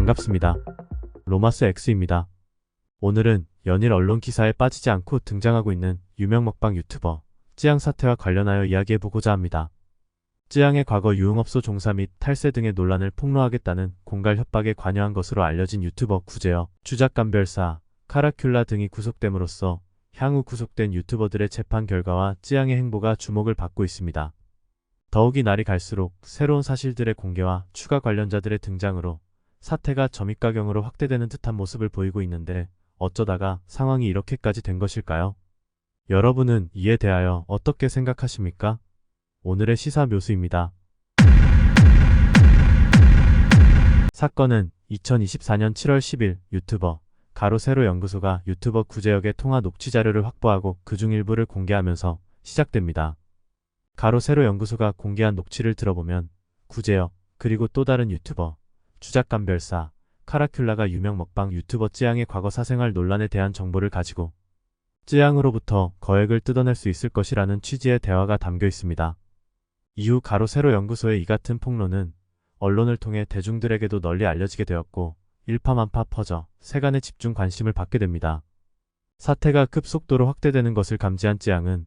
반갑습니다. 로마스 X입니다. 오늘은 연일 언론 기사에 빠지지 않고 등장하고 있는 유명 먹방 유튜버 쯔양 사태와 관련하여 이야기해보고자 합니다. 쯔양의 과거 유흥업소 종사 및 탈세 등의 논란을 폭로하겠다는 공갈 협박에 관여한 것으로 알려진 유튜버 구제혁, 주작감별사, 카라큘라 등이 구속됨으로써 향후 구속된 유튜버들의 재판 결과와 쯔양의 행보가 주목을 받고 있습니다. 더욱이 날이 갈수록 새로운 사실들의 공개와 추가 관련자들의 등장으로 사태가 점입가경으로 확대되는 듯한 모습을 보이고 있는데 어쩌다가 상황이 이렇게까지 된 것일까요? 여러분은 이에 대하여 어떻게 생각하십니까? 오늘의 시사 묘수입니다. 사건은 2024년 7월 10일 유튜버 가로세로 연구소가 유튜버 구제혁의 통화 녹취 자료를 확보하고 그중 일부를 공개하면서 시작됩니다. 가로세로 연구소가 공개한 녹취를 들어보면 구제혁 그리고 또 다른 유튜버 주작감별사 카라큘라가 유명 먹방 유튜버 쯔양의 과거 사생활 논란에 대한 정보를 가지고 쯔양으로부터 거액을 뜯어낼 수 있을 것이라는 취지의 대화가 담겨 있습니다. 이후 가로세로 연구소의 이 같은 폭로는 언론을 통해 대중들에게도 널리 알려지게 되었고 일파만파 퍼져 세간의 집중 관심을 받게 됩니다. 사태가 급속도로 확대되는 것을 감지한 쯔양은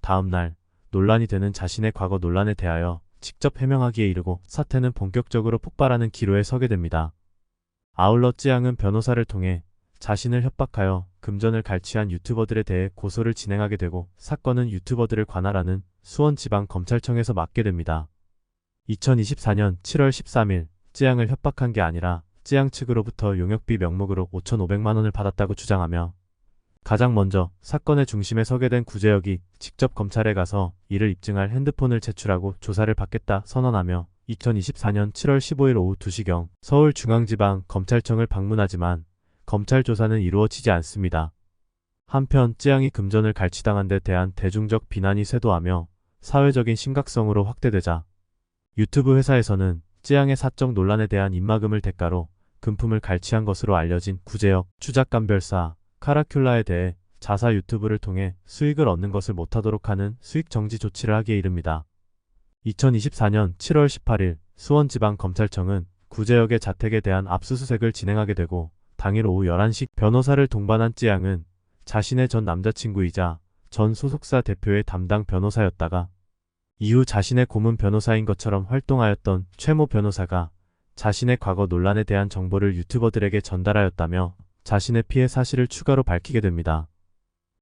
다음날 논란이 되는 자신의 과거 논란에 대하여 직접 해명하기에 이르고 사태는 본격적으로 폭발하는 기로에 서게 됩니다. 아울러 쯔양은 변호사를 통해 자신을 협박하여 금전을 갈취한 유튜버들에 대해 고소를 진행하게 되고 사건은 유튜버들을 관할하는 수원지방검찰청에서 맡게 됩니다. 2024년 7월 13일 쯔양을 협박한 게 아니라 쯔양 측으로부터 용역비 명목으로 5,500만 원을 받았다고 주장하며 가장 먼저 사건의 중심에 서게 된 구제혁이 직접 검찰에 가서 이를 입증할 핸드폰을 제출하고 조사를 받겠다 선언하며 2024년 7월 15일 오후 2시경 서울중앙지방검찰청을 방문하지만 검찰 조사는 이루어지지 않습니다. 한편 쯔양이 금전을 갈취당한 데 대한 대중적 비난이 쇄도하며 사회적인 심각성으로 확대되자 유튜브 회사에서는 쯔양의 사적 논란에 대한 입막음을 대가로 금품을 갈취한 것으로 알려진 구제혁, 주작감별사, 카라큘라에 대해 자사 유튜브를 통해 수익을 얻는 것을 못하도록 하는 수익 정지 조치를 하기에 이릅니다. 2024년 7월 18일 수원지방검찰청은 구제혁의 자택에 대한 압수수색을 진행하게 되고 당일 오후 11시 변호사를 동반한 쯔양은 자신의 전 남자친구이자 전 소속사 대표의 담당 변호사였다가 이후 자신의 고문 변호사인 것처럼 활동하였던 최모 변호사가 자신의 과거 논란에 대한 정보를 유튜버들에게 전달하였다며 자신의 피해 사실을 추가로 밝히게 됩니다.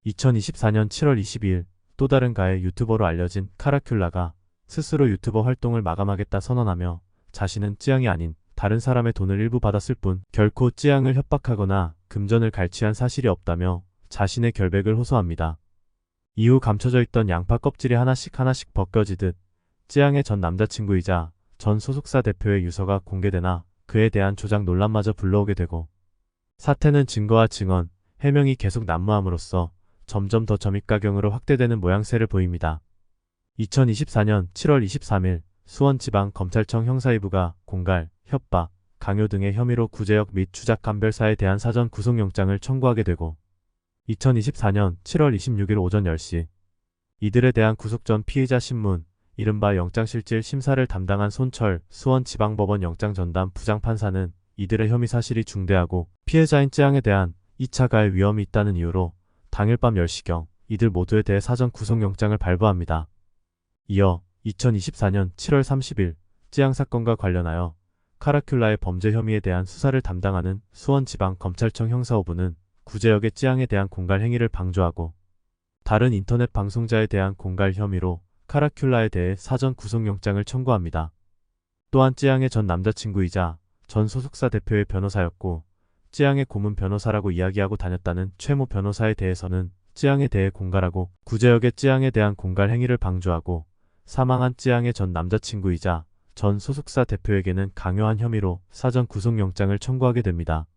2024년 7월 22일 또 다른 가해 유튜버로 알려진 카라큘라가 스스로 유튜버 활동을 마감하겠다 선언하며 자신은 쯔양이 아닌 다른 사람의 돈을 일부 받았을 뿐 결코 쯔양을 협박하거나 금전을 갈취한 사실이 없다며 자신의 결백을 호소합니다. 이후 감춰져 있던 양파 껍질이 하나씩 벗겨지듯 쯔양의 전 남자친구이자 전 소속사 대표의 유서가 공개되나 그에 대한 조작 논란마저 불러오게 되고 사태는 증거와 증언, 해명이 계속 난무함으로써 점점 더 점입가경으로 확대되는 모양새를 보입니다. 2024년 7월 23일 수원지방검찰청 형사2부가 공갈, 협박, 강요 등의 혐의로 구제혁 및 주작감별사에 대한 사전 구속영장을 청구하게 되고 2024년 7월 26일 오전 10시 이들에 대한 구속 전 피의자 신문, 이른바 영장실질 심사를 담당한 손철 수원지방법원 영장전담 부장판사는 이들의 혐의 사실이 중대하고 피해자인 쯔양에 대한 2차 가해 위험이 있다는 이유로 당일 밤 10시경 이들 모두에 대해 사전 구속영장을 발부합니다. 이어 2024년 7월 30일 쯔양 사건과 관련하여 카라큘라의 범죄 혐의에 대한 수사를 담당하는 수원지방검찰청 형사5부는 구제혁의 쯔양에 대한 공갈 행위를 방조하고 다른 인터넷 방송자에 대한 공갈 혐의로 카라큘라에 대해 사전 구속영장을 청구합니다. 또한 쯔양의 전 남자친구이자 전 소속사 대표의 변호사였고 쯔양의 고문 변호사라고 이야기하고 다녔다는 최모 변호사에 대해서는 쯔양에 대해 공갈하고 구제혁의 쯔양에 대한 공갈 행위를 방조하고 사망한 쯔양의 전 남자친구이자 전 소속사 대표에게는 강요한 혐의로 사전 구속영장을 청구하게 됩니다.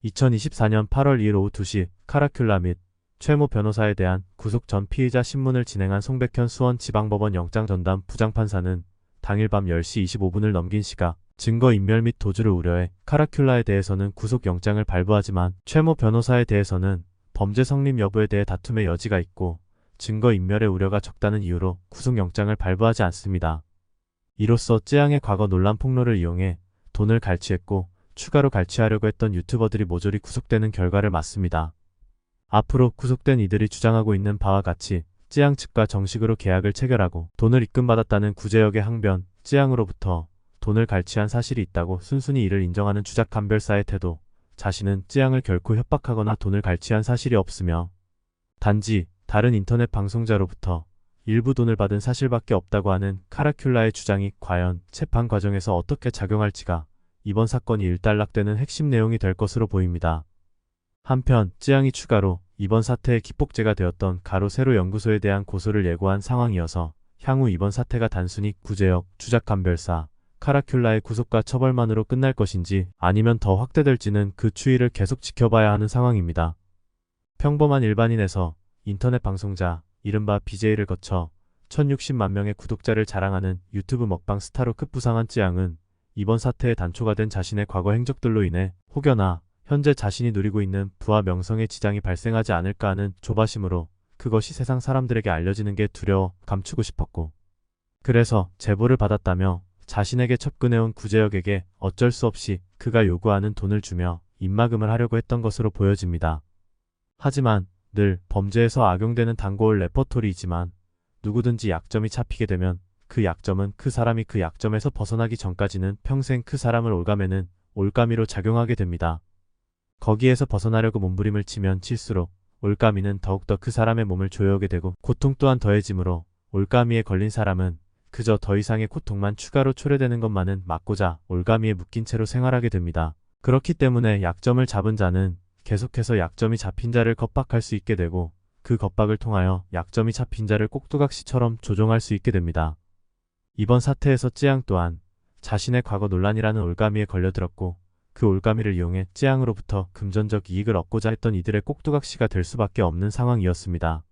2024년 8월 2일 오후 2시 카라큘라 및 최모 변호사에 대한 구속 전 피의자 신문을 진행한 송백현 수원지방법원 영장전담 부장판사는 당일 밤 10시 25분을 넘긴 시각 증거인멸 및 도주를 우려해 카라큘라에 대해서는 구속영장을 발부하지만 최모 변호사에 대해서는 범죄 성립 여부에 대해 다툼의 여지가 있고 증거인멸의 우려가 적다는 이유로 구속영장을 발부하지 않습니다. 이로써 쯔양의 과거 논란 폭로를 이용해 돈을 갈취했고 추가로 갈취하려고 했던 유튜버들이 모조리 구속되는 결과를 맞습니다. 앞으로 구속된 이들이 주장하고 있는 바와 같이 찌양 측과 정식으로 계약을 체결하고 돈을 입금받았다는 구제역의 항변, 찌양으로부터 돈을 갈취한 사실이 있다고 순순히 이를 인정하는 주작 감별사의 태도, 자신은 찌양을 결코 협박하거나 돈을 갈취한 사실이 없으며 단지 다른 인터넷 방송자로부터 일부 돈을 받은 사실밖에 없다고 하는 카라큘라의 주장이 과연 재판 과정에서 어떻게 작용할지가 이번 사건이 일단락되는 핵심 내용이 될 것으로 보입니다. 한편 찌양이 추가로 이번 사태의 기폭제가 되었던 가로 세로 연구소에 대한 고소를 예고한 상황이어서 향후 이번 사태가 단순히 구제역, 주작감별사, 카라큘라의 구속과 처벌만으로 끝날 것인지 아니면 더 확대될지는 그 추이를 계속 지켜봐야 하는 상황입니다. 평범한 일반인에서 인터넷 방송자, 이른바 BJ를 거쳐 1060만 명의 구독자를 자랑하는 유튜브 먹방 스타로 급부상한 찌양은 이번 사태의 단초가 된 자신의 과거 행적들로 인해 혹여나 현재 자신이 누리고 있는 부와 명성에 지장이 발생하지 않을까 하는 조바심으로 그것이 세상 사람들에게 알려지는 게 두려워 감추고 싶었고, 그래서 제보를 받았다며 자신에게 접근해온 구제역에게 어쩔 수 없이 그가 요구하는 돈을 주며 입막음을 하려고 했던 것으로 보여집니다. 하지만 늘 범죄에서 악용되는 단고올 레퍼토리이지만 누구든지 약점이 잡히게 되면 그 약점은 그 사람이 그 약점에서 벗어나기 전까지는 평생 그 사람을 올가매는 올가미로 작용하게 됩니다. 거기에서 벗어나려고 몸부림을 치면 칠수록 올가미는 더욱더 그 사람의 몸을 조여오게 되고 고통 또한 더해지므로 올가미에 걸린 사람은 그저 더 이상의 고통만 추가로 초래되는 것만은 막고자 올가미에 묶인 채로 생활하게 됩니다. 그렇기 때문에 약점을 잡은 자는 계속해서 약점이 잡힌 자를 겁박할 수 있게 되고 그 겁박을 통하여 약점이 잡힌 자를 꼭두각시처럼 조종할 수 있게 됩니다. 이번 사태에서 찌양 또한 자신의 과거 논란이라는 올가미에 걸려들었고 그 올가미를 이용해 찌양으로부터 금전적 이익을 얻고자 했던 이들의 꼭두각시가 될 수밖에 없는 상황이었습니다.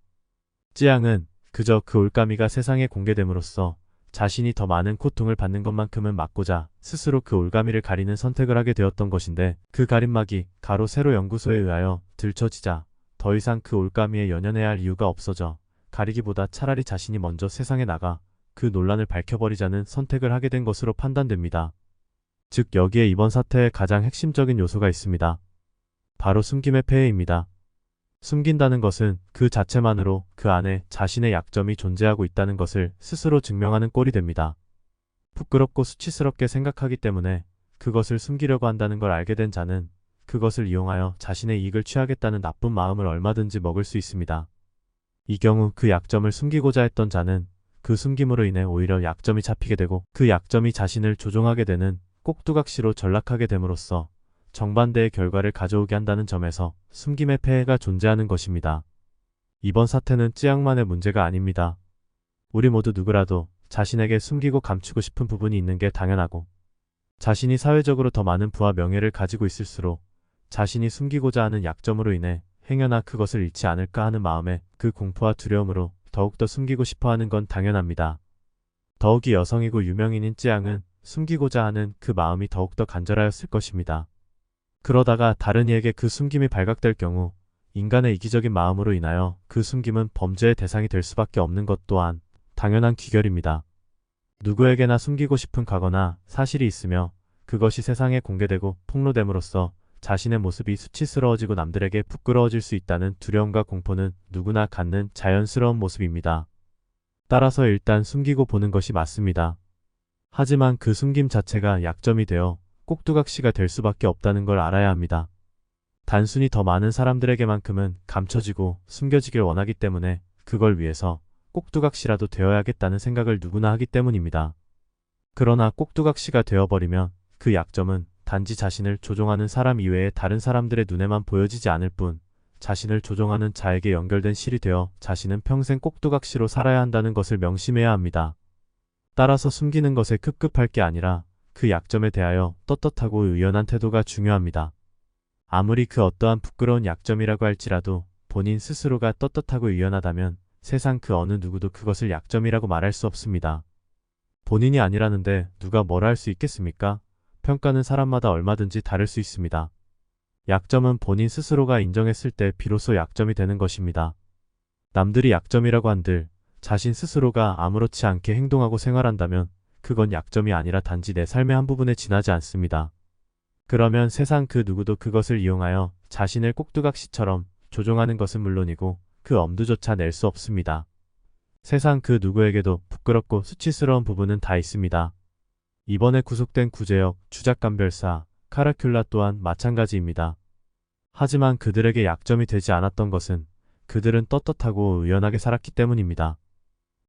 찌양은 그저 그 올가미가 세상에 공개됨으로써 자신이 더 많은 고통을 받는 것만큼은 막고자 스스로 그 올가미를 가리는 선택을 하게 되었던 것인데, 그 가림막이 가로 세로 연구소에 의하여 들춰지자 더 이상 그 올가미에 연연해야 할 이유가 없어져 가리기보다 차라리 자신이 먼저 세상에 나가 그 논란을 밝혀버리자는 선택을 하게 된 것으로 판단됩니다. 즉 여기에 이번 사태의 가장 핵심적인 요소가 있습니다. 바로 숨김의 폐해입니다. 숨긴다는 것은 그 자체만으로 그 안에 자신의 약점이 존재하고 있다는 것을 스스로 증명하는 꼴이 됩니다. 부끄럽고 수치스럽게 생각하기 때문에 그것을 숨기려고 한다는 걸 알게 된 자는 그것을 이용하여 자신의 이익을 취하겠다는 나쁜 마음을 얼마든지 먹을 수 있습니다. 이 경우 그 약점을 숨기고자 했던 자는 그 숨김으로 인해 오히려 약점이 잡히게 되고 그 약점이 자신을 조종하게 되는 꼭두각시로 전락하게 됨으로써 정반대의 결과를 가져오게 한다는 점에서 숨김의 폐해가 존재하는 것입니다. 이번 사태는 찌양만의 문제가 아닙니다. 우리 모두 누구라도 자신에게 숨기고 감추고 싶은 부분이 있는 게 당연하고, 자신이 사회적으로 더 많은 부와 명예를 가지고 있을수록 자신이 숨기고자 하는 약점으로 인해 행여나 그것을 잃지 않을까 하는 마음에 그 공포와 두려움으로 더욱더 숨기고 싶어 하는 건 당연합니다. 더욱이 여성이고 유명인인 찌양은 숨기고자 하는 그 마음이 더욱더 간절하였을 것입니다. 그러다가 다른 이에게 그 숨김이 발각될 경우 인간의 이기적인 마음으로 인하여 그 숨김은 범죄의 대상이 될 수밖에 없는 것 또한 당연한 귀결입니다. 누구에게나 숨기고 싶은 과거나 사실이 있으며 그것이 세상에 공개되고 폭로됨으로써 자신의 모습이 수치스러워지고 남들에게 부끄러워질 수 있다는 두려움과 공포는 누구나 갖는 자연스러운 모습입니다. 따라서 일단 숨기고 보는 것이 맞습니다. 하지만 그 숨김 자체가 약점이 되어 꼭두각시가 될 수밖에 없다는 걸 알아야 합니다. 단순히 더 많은 사람들에게만큼은 감춰지고 숨겨지길 원하기 때문에 그걸 위해서 꼭두각시라도 되어야겠다는 생각을 누구나 하기 때문입니다. 그러나 꼭두각시가 되어버리면 그 약점은 단지 자신을 조종하는 사람 이외의 다른 사람들의 눈에만 보여지지 않을 뿐 자신을 조종하는 자에게 연결된 실이 되어 자신은 평생 꼭두각시로 살아야 한다는 것을 명심해야 합니다. 따라서 숨기는 것에 급급할 게 아니라 그 약점에 대하여 떳떳하고 의연한 태도가 중요합니다. 아무리 그 어떠한 부끄러운 약점이라고 할지라도 본인 스스로가 떳떳하고 의연하다면 세상 그 어느 누구도 그것을 약점이라고 말할 수 없습니다. 본인이 아니라는데 누가 뭐라 할 수 있겠습니까? 평가는 사람마다 얼마든지 다를 수 있습니다. 약점은 본인 스스로가 인정했을 때 비로소 약점이 되는 것입니다. 남들이 약점이라고 한들 자신 스스로가 아무렇지 않게 행동하고 생활한다면 그건 약점이 아니라 단지 내 삶의 한 부분에 지나지 않습니다. 그러면 세상 그 누구도 그것을 이용하여 자신을 꼭두각시처럼 조종하는 것은 물론이고 그 엄두조차 낼 수 없습니다. 세상 그 누구에게도 부끄럽고 수치스러운 부분은 다 있습니다. 이번에 구속된 구제역 주작감별사 카라큘라 또한 마찬가지입니다. 하지만 그들에게 약점이 되지 않았던 것은 그들은 떳떳하고 의연하게 살았기 때문입니다.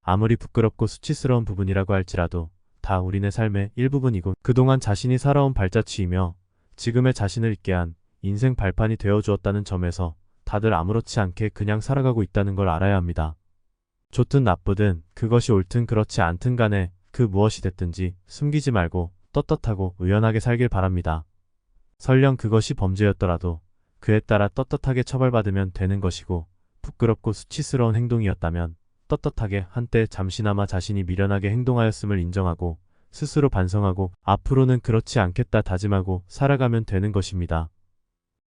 아무리 부끄럽고 수치스러운 부분이라고 할지라도 다 우리네 삶의 일부분이고 그동안 자신이 살아온 발자취이며 지금의 자신을 있게 한 인생 발판이 되어주었다는 점에서 다들 아무렇지 않게 그냥 살아가고 있다는 걸 알아야 합니다. 좋든 나쁘든 그것이 옳든 그렇지 않든 간에 그 무엇이 됐든지 숨기지 말고 떳떳하고 의연하게 살길 바랍니다. 설령 그것이 범죄였더라도 그에 따라 떳떳하게 처벌받으면 되는 것이고 부끄럽고 수치스러운 행동이었다면 떳떳하게 한때 잠시나마 자신이 미련하게 행동하였음을 인정하고 스스로 반성하고 앞으로는 그렇지 않겠다 다짐하고 살아가면 되는 것입니다.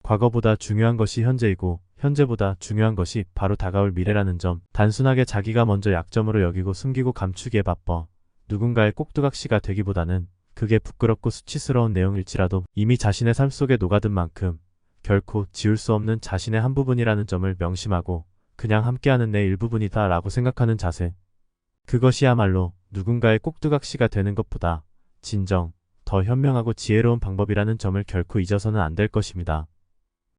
과거보다 중요한 것이 현재이고 현재보다 중요한 것이 바로 다가올 미래라는 점, 단순하게 자기가 먼저 약점으로 여기고 숨기고 감추기에 바빠 누군가의 꼭두각시가 되기보다는 그게 부끄럽고 수치스러운 내용일지라도 이미 자신의 삶 속에 녹아든 만큼 결코 지울 수 없는 자신의 한 부분이라는 점을 명심하고 그냥 함께하는 내 일부분이다 라고 생각하는 자세. 그것이야말로 누군가의 꼭두각시가 되는 것보다 진정 더 현명하고 지혜로운 방법이라는 점을 결코 잊어서는 안 될 것입니다.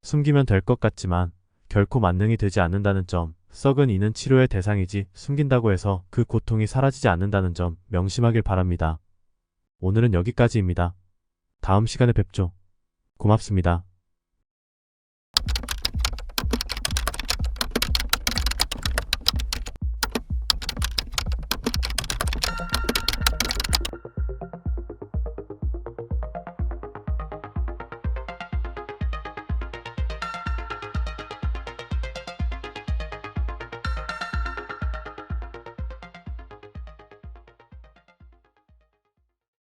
숨기면 될 것 같지만 결코 만능이 되지 않는다는 점, 썩은 이는 치료의 대상이지 숨긴다고 해서 그 고통이 사라지지 않는다는 점 명심하길 바랍니다. 오늘은 여기까지입니다. 다음 시간에 뵙죠. 고맙습니다.